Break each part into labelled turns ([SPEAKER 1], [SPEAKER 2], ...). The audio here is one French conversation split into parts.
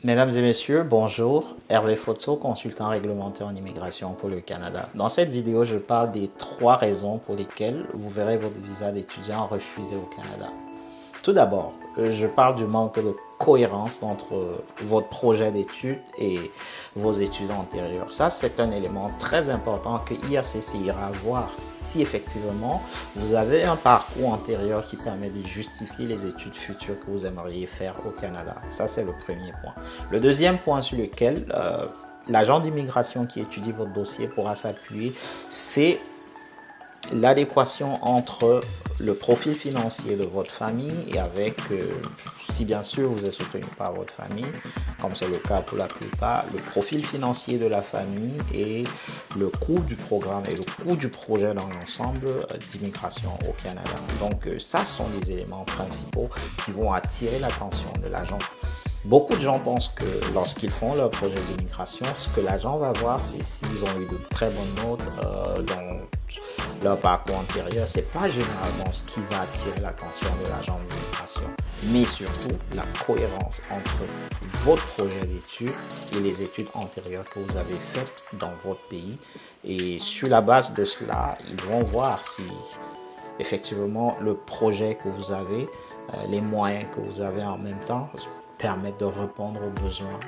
[SPEAKER 1] Mesdames et messieurs, bonjour. Hervé Fotso, consultant réglementaire en immigration pour le Canada. Dans cette vidéo, je parle des 3 raisons pour lesquelles vous verrez votre visa d'étudiant refusé au Canada. Tout d'abord, je parle du manque de cohérence entre votre projet d'études et vos études antérieures. Ça, c'est un élément très important que IACC ira voir si effectivement vous avez un parcours antérieur qui permet de justifier les études futures que vous aimeriez faire au Canada. Ça, c'est le premier point. Le deuxième point sur lequel l'agent d'immigration qui étudie votre dossier pourra s'appuyer, c'est l'adéquation entre le profil financier de votre famille et avec, si bien sûr vous êtes soutenu par votre famille, comme c'est le cas pour la plupart, le profil financier de la famille et le coût du programme et le coût du projet dans l'ensemble d'immigration au Canada. Donc ça sont les éléments principaux qui vont attirer l'attention de l'agent. Beaucoup de gens pensent que lorsqu'ils font leur projet d'immigration, ce que l'agent va voir, c'est s'ils ont eu de très bonnes notes dans leur parcours antérieur. Ce n'est pas généralement ce qui va attirer l'attention de l'agent d'immigration, mais surtout la cohérence entre votre projet d'études et les études antérieures que vous avez faites dans votre pays. Et sur la base de cela, ils vont voir si effectivement le projet que vous avez, les moyens que vous avez en même temps permettent de répondre aux besoins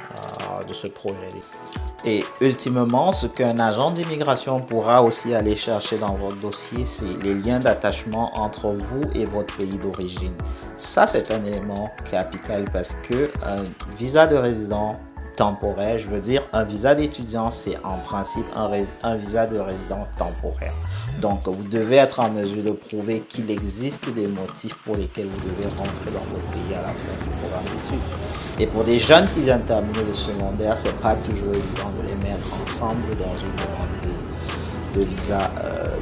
[SPEAKER 1] de ce projet. Et ultimement, ce qu'un agent d'immigration pourra aussi aller chercher dans votre dossier, c'est les liens d'attachement entre vous et votre pays d'origine. Ça, c'est un élément capital parce que un visa de résident temporaire, je veux dire, un visa d'étudiant, c'est en principe un visa de résident temporaire. Donc, vous devez être en mesure de prouver qu'il existe des motifs pour lesquels vous devez rentrer dans votre pays à la fin du programme d'études. Et pour des jeunes qui viennent terminer le secondaire, c'est pas toujours évident de les mettre ensemble dans une demande de visa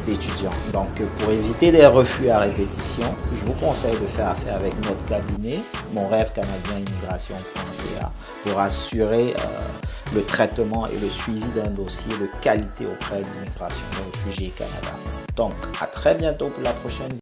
[SPEAKER 1] d'étudiant. Donc, pour éviter des refus à répétition, je vous conseille de faire affaire avec notre cabinet, Mon Rêve Canadien Immigration.ca, pour assurer le traitement et le suivi d'un dossier de qualité auprès d'Immigration et Réfugiés Canada. Donc, à très bientôt pour la prochaine vidéo.